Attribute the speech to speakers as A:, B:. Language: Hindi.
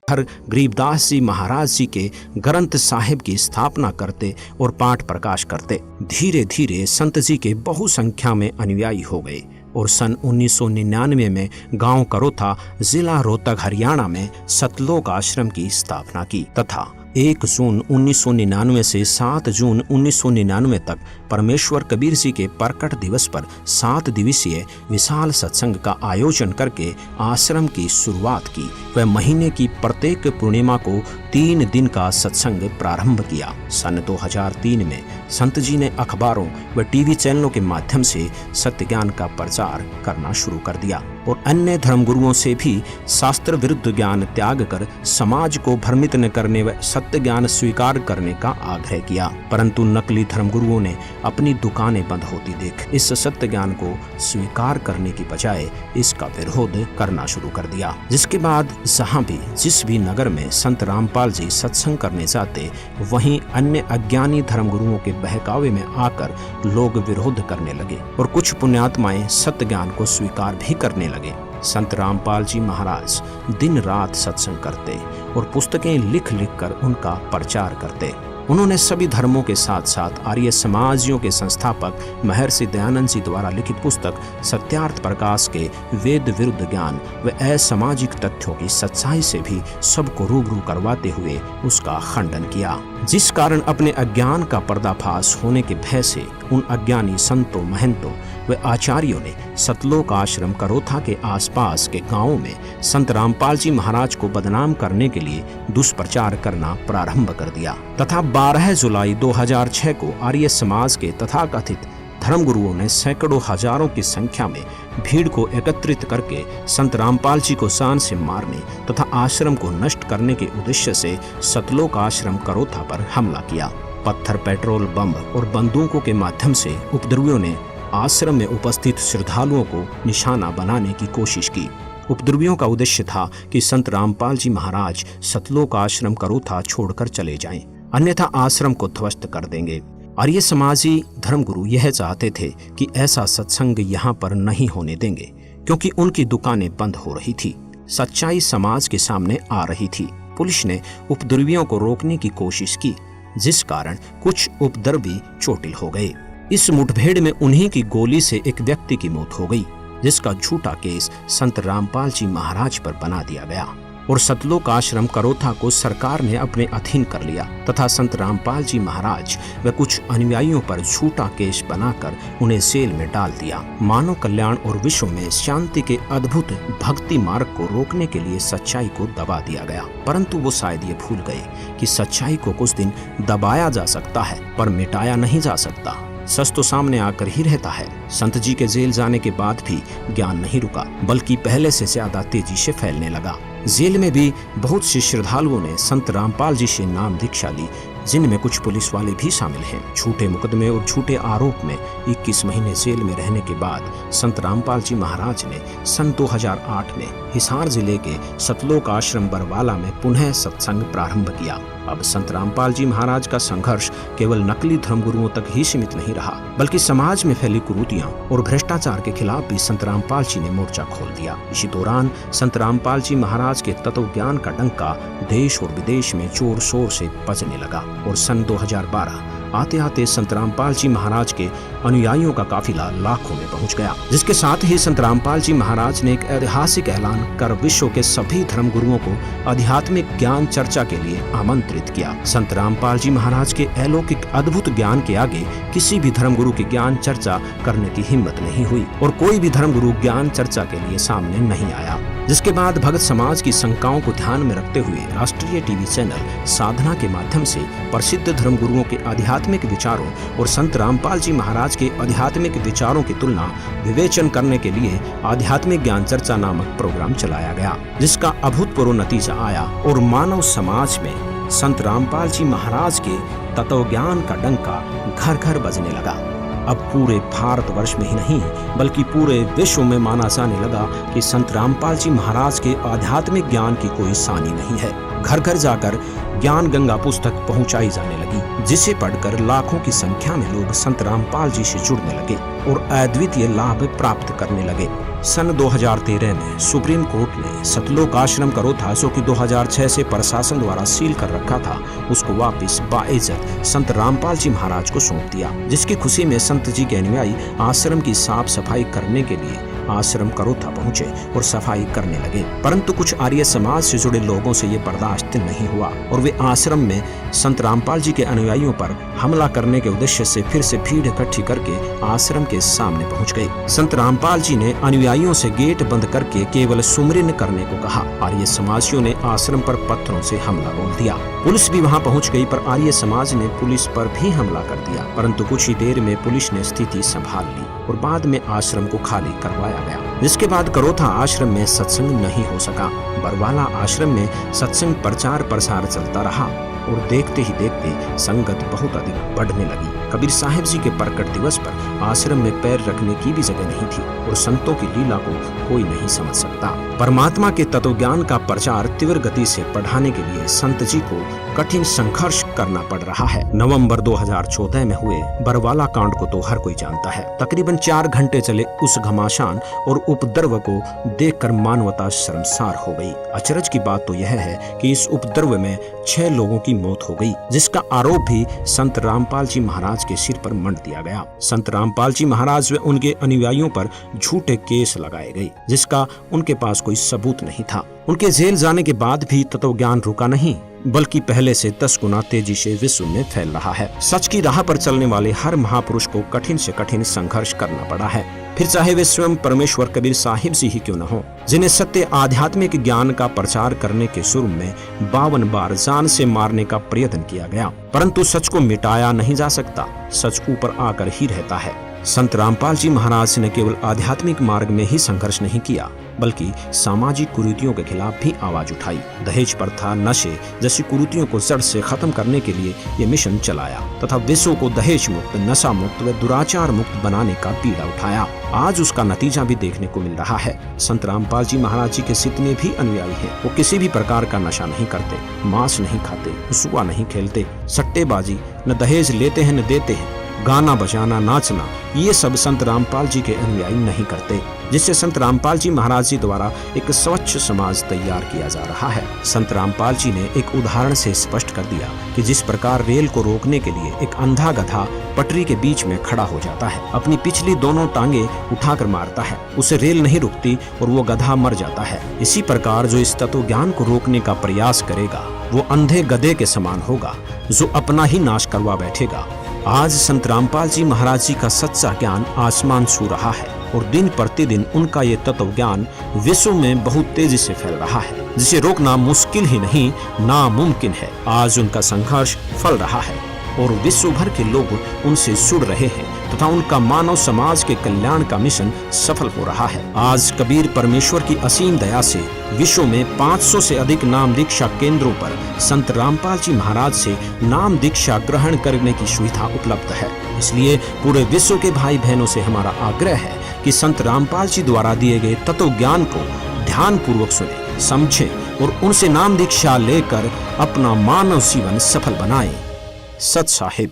A: हर गरीबदास जी महाराज जी के ग्रंथ साहिब की स्थापना करते और पाठ प्रकाश करते। धीरे धीरे संत जी के बहुसंख्या में अनुयायी हो गए और सन 1999 में गांव करोथा, जिला रोहतक, हरियाणा में सतलोक आश्रम की स्थापना की तथा 1 जून 1999 से 7 जून 1999 तक परमेश्वर कबीर जी के प्रकट दिवस पर 7 दिवसीय विशाल सत्संग का आयोजन करके आश्रम की शुरुआत की। वह महीने की प्रत्येक पूर्णिमा को 3 दिन का सत्संग प्रारंभ किया। सन 2003 में संत जी ने अखबारों व टीवी चैनलों के माध्यम से सत्य ज्ञान का प्रचार करना शुरू कर दिया और अन्य धर्मगुरुओं से भी शास्त्र विरुद्ध ज्ञान त्याग कर समाज को भ्रमित न करने व सत्य ज्ञान स्वीकार करने का आग्रह किया। परंतु नकली धर्मगुरुओं ने अपनी दुकानें बंद होती देख इस सत्य ज्ञान को स्वीकार करने की बजाय इसका विरोध करना शुरू कर दिया। जिसके बाद जहाँ भी जिस भी नगर में संत रामपाल जी सत्संग करने जाते, वहीं अन्य अज्ञानी धर्मगुरुओं के बहकावे में आकर लोग विरोध करने लगे और कुछ पुण्यात्माएं सत्य ज्ञान को स्वीकार भी करने लगे। संत रामपाल जी महाराज दिन रात सत्संग करते और पुस्तकें लिख लिख कर उनका प्रचार करते। उन्होंने सभी धर्मों के साथ साथ आर्य समाजियों के संस्थापक महर्षि दयानंद जी द्वारा लिखित पुस्तक सत्यार्थ प्रकाश के वेद विरुद्ध ज्ञान व असामाजिक तथ्यों की सच्चाई से भी सबको रूबरू करवाते हुए उसका खंडन किया, जिस कारण अपने अज्ञान का पर्दाफाश होने के भय से उन अज्ञानी संतों, महंतों व आचार्यों ने सतलोक आश्रम करोथा के आसपास के गांवों में संत रामपाल जी महाराज को बदनाम करने के लिए दुष्प्रचार करना प्रारंभ कर दिया तथा 12 जुलाई 2006 को आर्य समाज के तथाकथित धर्मगुरुओं ने सैकड़ों हजारों की संख्या में भीड़ को एकत्रित करके संत रामपाल जी को शान से मारने तथा आश्रम को नष्ट करने के उद्देश्य से सतलोक आश्रम करोथा पर हमला किया। पत्थर, पेट्रोल, बम और बंदूकों के माध्यम से उपद्रवियों ने आश्रम में उपस्थित श्रद्धालुओं को निशाना बनाने की कोशिश की। उपद्रवियों का उद्देश्य था कि संत रामपाल जी महाराज सतलोक आश्रम करोथा छोड़कर चले जाएं, अन्यथा आश्रम को ध्वस्त कर देंगे। आर्य समाजी धर्मगुरु यह चाहते थे कि ऐसा सत्संग यहाँ पर नहीं होने देंगे, क्योंकि उनकी दुकानें बंद हो रही थी, सच्चाई समाज के सामने आ रही थी। पुलिस ने उपद्रवियों को रोकने की कोशिश की, जिस कारण कुछ उपद्रवी चोटिल हो गए। इस मुठभेड़ में उन्हीं की गोली से एक व्यक्ति की मौत हो गई, जिसका झूठा केस संत रामपाल जी महाराज पर बना दिया गया और सतलोक आश्रम करोथा को सरकार ने अपने अधीन कर लिया तथा संत रामपाल जी महाराज व कुछ अनुयायियों पर झूठा केस बनाकर उन्हें जेल में डाल दिया। मानव कल्याण और विश्व में शांति के अद्भुत भक्ति मार्ग को रोकने के लिए सच्चाई को दबा दिया गया, परंतु वो शायद ये भूल गए कि सच्चाई को कुछ दिन दबाया जा सकता है पर मिटाया नहीं जा सकता। सच तो सामने आकर ही रहता है। संत जी के जेल जाने के बाद भी ज्ञान नहीं रुका, बल्कि पहले से ज्यादा तेजी से फैलने लगा। जेल में भी बहुत से श्रद्धालुओं ने संत रामपाल जी से नाम दीक्षा ली, जिनमें कुछ पुलिस वाले भी शामिल हैं। झूठे मुकदमे और झूठे आरोप में 21 महीने जेल में रहने के बाद संत रामपाल जी महाराज ने सन 2008 में हिसार जिले के सतलोक आश्रम बरवाला में पुनः सत्संग प्रारंभ किया। अब संत रामपाल जी महाराज का संघर्ष केवल नकली धर्मगुरुओं तक ही सीमित नहीं रहा, बल्कि समाज में फैली कुरीतियां और भ्रष्टाचार के खिलाफ भी संत रामपाल जी ने मोर्चा खोल दिया। इसी दौरान संत रामपाल जी महाराज के तत्व ज्ञान का डंका देश और विदेश में जोर शोर से बजने लगा और सन 2012 आते आते संत रामपाल जी महाराज के अनुयायियों का काफिला लाखों में पहुंच गया, जिसके साथ ही संत रामपाल जी महाराज ने एक ऐतिहासिक ऐलान कर विश्व के सभी धर्मगुरुओं को आध्यात्मिक ज्ञान चर्चा के लिए आमंत्रित किया। संत रामपाल जी महाराज के अलौकिक अद्भुत ज्ञान के आगे किसी भी धर्मगुरु की ज्ञान चर्चा करने की हिम्मत नहीं हुई और कोई भी धर्मगुरु ज्ञान चर्चा के लिए सामने नहीं आया। जिसके बाद भगत समाज की शंकाओं को ध्यान में रखते हुए राष्ट्रीय टीवी चैनल साधना के माध्यम से प्रसिद्ध धर्मगुरुओं के आध्यात्मिक विचारों और संत रामपाल जी महाराज के आध्यात्मिक विचारों की तुलना विवेचन करने के लिए आध्यात्मिक ज्ञान चर्चा नामक प्रोग्राम चलाया गया, जिसका अभूतपूर्व नतीजा आया और मानव समाज में संत रामपाल जी महाराज के तत्व ज्ञान का डंका घर घर बजने लगा। अब पूरे भारतवर्ष में ही नहीं बल्कि पूरे विश्व में माना जाने लगा कि संत रामपाल जी महाराज के आध्यात्मिक ज्ञान की कोई सानी नहीं है। घर घर जाकर ज्ञान गंगा पुस्तक पहुंचाई जाने लगी, जिसे पढ़कर लाखों की संख्या में लोग संत रामपाल जी से जुड़ने लगे और अद्वितीय लाभ प्राप्त करने लगे। सन 2013 में सुप्रीम कोर्ट ने सतलोक आश्रम करोथा, जो कि 2006 से प्रशासन द्वारा सील कर रखा था, उसको वापस बाइज्जत संत रामपाल जी महाराज को सौंप दिया, जिसकी खुशी में संत जी के अनुयायी आश्रम की साफ सफाई करने के लिए आश्रम करोथा पहुंचे और सफाई करने लगे। परंतु कुछ आर्य समाज से जुड़े लोगों से ये बर्दाश्त नहीं हुआ और वे आश्रम में संत रामपाल जी के अनुयायियों पर हमला करने के उद्देश्य से फिर से भीड़ इकट्ठी करके आश्रम के सामने पहुंच गए। संत रामपाल जी ने अनुयायियों से गेट बंद करके केवल सुमिरन करने को कहा। आर्य समाजियों ने आश्रम पर पत्थरों से हमला बोल दिया। पुलिस भी वहां पहुंच गई, पर आर्य समाज ने पुलिस पर भी हमला कर दिया। परंतु कुछ ही देर में पुलिस ने स्थिति संभाल ली और बाद में आश्रम को खाली करवाया गया, जिसके बाद करोथा आश्रम में सत्संग नहीं हो सका। बरवाला आश्रम में सत्संग प्रचार प्रसार चलता रहा और देखते ही देखते संगत बहुत अधिक बढ़ने लगी। कबीर साहिब जी के प्रकट दिवस पर आश्रम में पैर रखने की भी जगह नहीं थी और संतों की लीला को कोई नहीं समझ सकता। परमात्मा के तत्व ज्ञान का प्रचार तीव्र गति से बढ़ाने के लिए संत जी को कठिन संघर्ष करना पड़ रहा है। नवंबर 2014 में हुए बरवाला कांड को तो हर कोई जानता है। तकरीबन 4 घंटे चले उस घमासान और उपद्रव को देखकर मानवता शर्मसार हो गई। अचरज की बात तो यह है कि इस उपद्रव में 6 लोगों की मौत हो गई, जिसका आरोप भी संत रामपाल जी महाराज के सिर पर मंड दिया गया। संत रामपाल जी महाराज व उनके अनुयायियों पर झूठे केस लगाए गए, जिसका उनके पास कोई सबूत नहीं था। उनके जेल जाने के बाद भी तत्व ज्ञान रुका नहीं, बल्कि पहले से 10 गुना तेजी से विश्व में फैल रहा है। सच की राह पर चलने वाले हर महापुरुष को कठिन से कठिन संघर्ष करना पड़ा है, फिर चाहे वे स्वयं परमेश्वर कबीर साहिब जी ही क्यों न हो, जिन्हें सत्य आध्यात्मिक ज्ञान का प्रचार करने के शुरू में 52 बार जान से मारने का प्रयत्न किया गया, परंतु सच को मिटाया नहीं जा सकता। सच ऊपर आकर ही रहता है। संत रामपाल जी महाराज ने केवल आध्यात्मिक मार्ग में ही संघर्ष नहीं किया, बल्कि सामाजिक कुरीतियों के खिलाफ भी आवाज उठाई। दहेज प्रथा, नशे जैसी कुरीतियों को जड़ से खत्म करने के लिए ये मिशन चलाया तथा विश्व को दहेज मुक्त, नशा मुक्त व दुराचार मुक्त बनाने का बीड़ा उठाया। आज उसका नतीजा भी देखने को मिल रहा है। संत रामपाल जी महाराज जी के जितने भी अनुयायी हैं, वो किसी भी प्रकार का नशा नहीं करते, मांस नहीं खाते, जुआ नहीं खेलते, सट्टेबाजी न दहेज लेते हैं न देते हैं, गाना बजाना नाचना, ये सब संत रामपाल जी के अनुयायी नहीं करते, जिससे संत रामपाल जी महाराज जी द्वारा एक स्वच्छ समाज तैयार किया जा रहा है। संत रामपाल जी ने एक उदाहरण से स्पष्ट कर दिया कि जिस प्रकार रेल को रोकने के लिए एक अंधा गधा पटरी के बीच में खड़ा हो जाता है, अपनी पिछली दोनों टांगे उठाकर मारता है, उसे रेल नहीं रुकती और वो गधा मर जाता है। इसी प्रकार जो इस तत्व ज्ञान को रोकने का प्रयास करेगा, वो अंधे गधे के समान होगा, जो अपना ही नाश करवा बैठेगा। आज संत रामपाल जी महाराज जी का सच्चा ज्ञान आसमान छू रहा है और दिन प्रतिदिन उनका ये तत्व ज्ञान विश्व में बहुत तेजी से फैल रहा है, जिसे रोकना मुश्किल ही नहीं नामुमकिन है। आज उनका संघर्ष फल रहा है और विश्व भर के लोग उनसे जुड़ रहे हैं तथा उनका मानव समाज के कल्याण का मिशन सफल हो रहा है। आज कबीर परमेश्वर की असीम दया से विश्व में 500 से अधिक नाम दीक्षा केंद्रों पर संत रामपाल जी महाराज से नाम दीक्षा ग्रहण करने की सुविधा उपलब्ध है। इसलिए पूरे विश्व के भाई बहनों से हमारा आग्रह है कि संत रामपाल जी द्वारा दिए गए तत्व ज्ञान को ध्यान पूर्वक सुने, समझें और उनसे नाम दीक्षा लेकर अपना मानव जीवन सफल बनाएं। सत साहिब।